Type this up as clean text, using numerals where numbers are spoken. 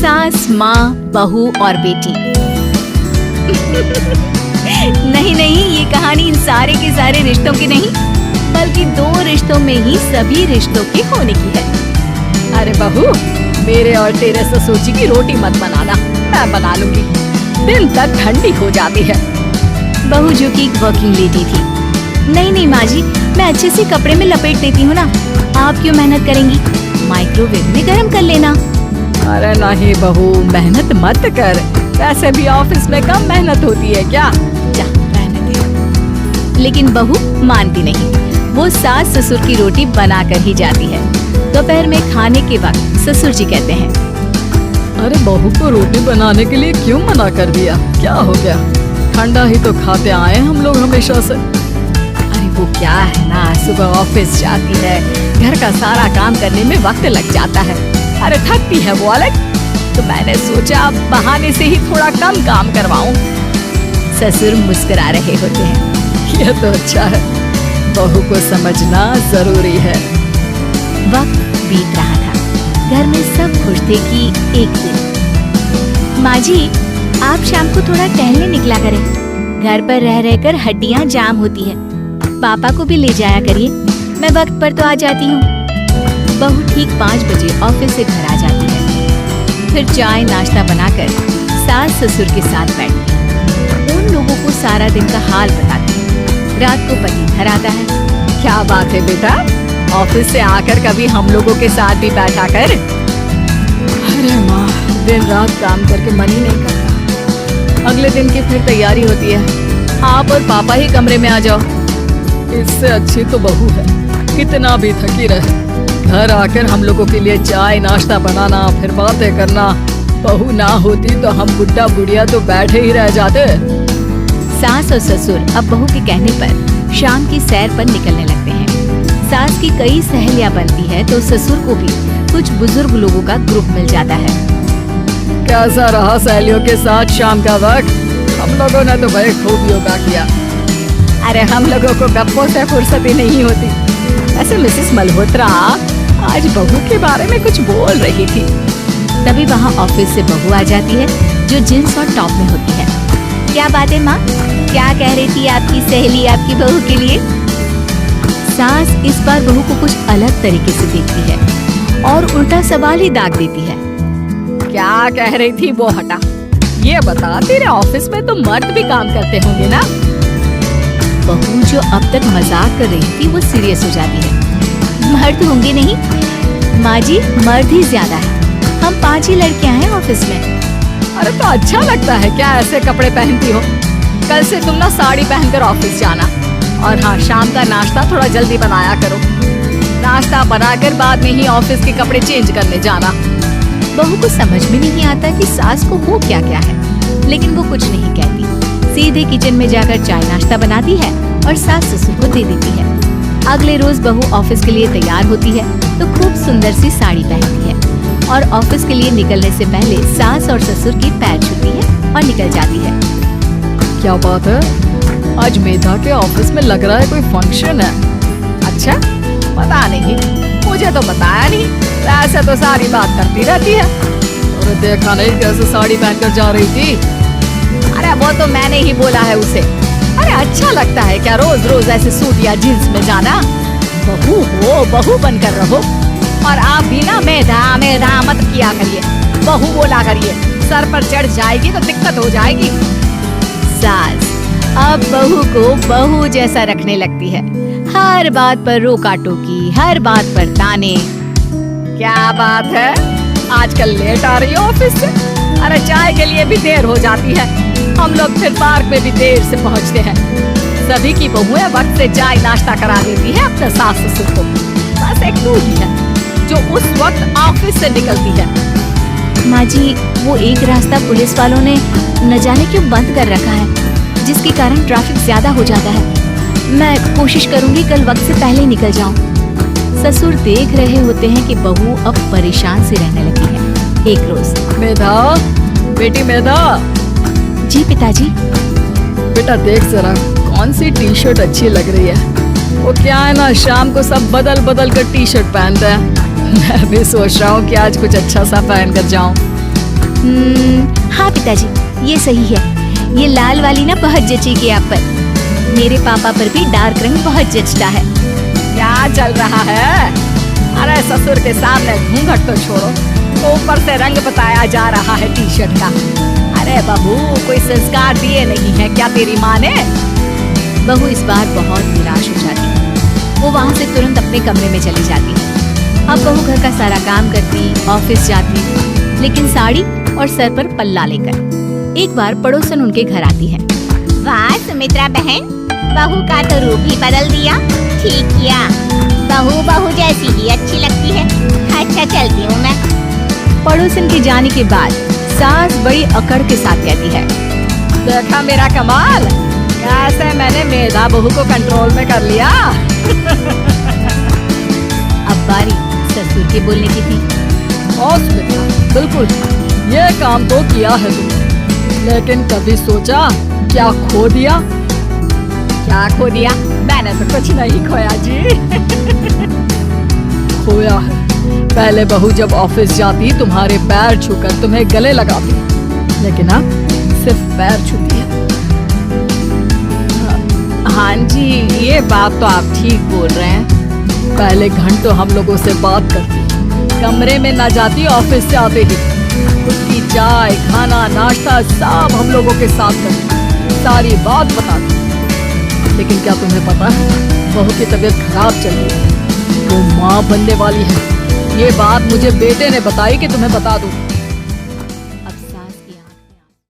सास, माँ, बहू और बेटी। नहीं नहीं, ये कहानी इन सारे के सारे रिश्तों की नहीं, बल्कि दो रिश्तों में ही सभी रिश्तों के होने की है। अरे बहू, मेरे और तेरे ससुर जी की रोटी मत बनाना, मैं बना लूंगी। दिन तक ठंडी हो जाती है। बहू जो कि एक वर्किंग लेडी थी। नहीं नहीं माँ जी, मैं अच्छे से कपड़े में लपेट देती हूँ ना, आप क्यों मेहनत करेंगी? माइक्रोवेव में गर्म कर लेना। अरे नहीं बहू, मेहनत मत कर, वैसे भी ऑफिस में कम मेहनत होती है क्या? जा रहने दे। लेकिन बहू मानती नहीं, वो सास ससुर की रोटी बना कर ही जाती है। दोपहर में खाने के वक्त ससुर जी कहते हैं, अरे बहू को रोटी बनाने के लिए क्यों मना कर दिया? क्या हो गया? ठंडा ही तो खाते आए हम लोग हमेशा से। अरे वो क्या है ना, सुबह ऑफिस जाती है, घर का सारा काम करने में वक्त लग जाता है। अरे थकती है वो अलग, तो मैंने सोचा बहाने से ही थोड़ा कम काम करवाऊं। ससुर मुस्कुरा रहे होते हैं। ये तो अच्छा है, बहू को समझना जरूरी है। वक्त बीत रहा था, घर में सब खुश थे कि एक दिन, माँ जी आप शाम को थोड़ा टहलने निकला करें, घर पर रह रहकर हड्डियाँ जाम होती है। पापा को भी ले जाया करिए, मैं वक्त पर तो आ जाती हूँ। बहू ठीक 5 बजे ऑफिस से घर आ जाती है। फिर चाय नाश्ता बनाकर सास ससुर के साथ बैठती, उन लोगों को सारा दिन का हाल बताती। रात को पति घर आता है। क्या बात है बेटा, ऑफिस से आकर कभी हम लोगों के साथ भी बैठा कर। अरे माँ, दिन रात काम करके मन ही नहीं करता। अगले दिन की फिर तैयारी होती है, आप और पापा ही कमरे में आ जाओ। इससे अच्छी तो बहू है, कितना भी थकी रहे, घर आकर हम लोगों के लिए चाय नाश्ता बनाना, फिर बातें करना। बहू ना होती तो हम बुढ़ा बुढ़िया तो बैठे ही रह जाते। सास और ससुर अब बहू के कहने पर शाम की सैर पर निकलने लगते हैं। सास की कई सहेलियां बनती है तो ससुर को भी कुछ बुजुर्ग लोगों का ग्रुप मिल जाता है। कैसा रहा सहेलियों के साथ शाम का वक्त? हम लोगों ने तो भाई खूब योगा किया। अरे हम लोगों को गप्पों से फुर्सत ही नहीं होती। ऐसे मिसेस मल्होत्रा आज बहू के बारे में कुछ बोल रही थी। तभी वहाँ ऑफिस से बहू आ जाती है जो जींस और टॉप में होती है। क्या बात है माँ, क्या कह रही थी आपकी सहेली आपकी बहू के लिए? सास इस बार बहू को कुछ अलग तरीके से देखती है और उल्टा सवाल ही दाग देती है। क्या कह रही थी वो? हटा, ये बता, तेरे ऑफिस में तो मर्द भी काम करते होंगे ना? बहू जो अब तक मजाक कर रही थी वो सीरियस हो जाती है। मर्द होंगे नहीं माँ जी, मर्द ही ज्यादा है, हम 5 ही लड़कियां हैं ऑफिस में। अरे तो अच्छा लगता है क्या ऐसे कपड़े पहनती हो? कल से तुम ना साड़ी पहनकर ऑफिस जाना। और हाँ, शाम का नाश्ता थोड़ा जल्दी बनाया करो, नाश्ता बनाकर बाद में ही ऑफिस के कपड़े चेंज करने जाना। बहू को समझ में नहीं आता कि सास को हो क्या क्या है, लेकिन वो कुछ नहीं कहती, सीधे किचन में जाकर चाय नाश्ता बनाती है और सास ससुर को दे देती है। अगले रोज बहू ऑफिस के लिए तैयार होती है तो खूब सुंदर सी साड़ी पहनती है और ऑफिस के लिए निकलने से पहले सास और ससुर की पैर छूती है और निकल जाती है। क्या बात है, आज मेधा के ऑफिस में लग रहा है कोई फंक्शन है। अच्छा, पता नहीं, मुझे तो बताया नहीं, वैसे तो सारी बात करती रहती है। और देखा नहीं कैसे साड़ी पहनकर जा रही थी? अरे वो तो मैंने ही बोला है उसे। अरे अच्छा लगता है क्या रोज रोज ऐसे सूट या जींस में जाना? बहू हो, बहू बनकर रहो। और आप भी ना मेधा मेधा मत किया करिए, बहू बोला करिए, सर पर चढ़ जाएगी तो दिक्कत हो जाएगी। सास अब बहू को बहू जैसा रखने लगती है, हर बात पर रोका टोकी, हर बात पर ताने। क्या बात है, आजकल लेट आ रही हो ऑफिस से? अरे चाय के लिए भी देर हो जाती है, हम लोग फिर पार्क में भी देर से पहुंचते हैं। सभी की बहुएं वक्त से चाय नाश्ता करा देती है अपने सास ससुर को। बस एक तू ही है जो उस वक्त ऑफिस से निकलती है। माँ जी, वो एक रास्ता पुलिस वालों ने न जाने क्यों बंद कर रखा है, जिसके कारण ट्रैफिक ज्यादा हो जाता है। मैं कोशिश करूंगी कल वक्त से पहले निकल जाऊं। ससुर देख रहे होते हैं कि बहू अब परेशान सी रहने लगी है। एक रोज, मेधा, बेटी मेधा। जी पिताजी। बेटा देख जरा, कौन सी टी शर्ट अच्छी लग रही है? वो क्या है ना, शाम को सब बदल बदल कर टी शर्ट पहनते हैं। मैं भी सोच रहा हूँ कि आज कुछ अच्छा सा पहन कर जाऊँ। हाँ पिताजी, ये सही है। ये लाल वाली ना बहुत जचेगी आप पर। मेरे पापा पर भी डार्क रंग बहुत जचता है। क्या चल रहा है? अरे ससुर के सामने घूंघट तो छोड़ो, तो ऊपर से रंग बताया जा रहा है टी शर्ट का। अरे बहू, कोई संस्कार दिए नहीं है क्या तेरी माँ ने? बहू इस बार बहुत निराश हो जाती है। वो वहाँ से तुरंत अपने कमरे में चली जाती है। अब बहू घर का सारा काम करती, ऑफिस जाती, लेकिन साड़ी और सर पर पल्ला लेकर। एक बार पड़ोसन उनके घर आती है। वाह सुमित्रा बहन, बहू का तो रूप ही बदल दिया। ठीक किया, बहू बहू जैसी ही अच्छी लगती है। अच्छा चलती हूँ मैं। पड़ोसन के जाने के बाद सास बड़ी अकड़ के साथ कहती है, देखा मेरा कमाल, कैसे मैंने मेधा बहू को कंट्रोल में कर लिया। अब बारी ससुर के बोलने की थी। और सुमित्रा, बिल्कुल ये काम तो किया है तुमने, लेकिन कभी सोचा क्या खो दिया? क्या खो दिया? मैंने तो कुछ नहीं खोया जी। खोया है, पहले बहू जब ऑफिस जाती तुम्हारे पैर छूकर तुम्हें गले लगाती, लेकिन अब सिर्फ पैर छूती है। हाँ जी, ये बात तो आप ठीक बोल रहे हैं। पहले घंटों हम लोगों से बात करती, कमरे में ना जाती, ऑफिस से आते ही खुद की चाय, खाना, नाश्ता सब हम लोगों के साथ करती, सारी बात बताती। लेकिन क्या तुम्हें पता है, बहू की तबीयत खराब चल रही है, वो माँ बनने वाली है। ये बात मुझे बेटे ने बताई कि तुम्हें बता दूं।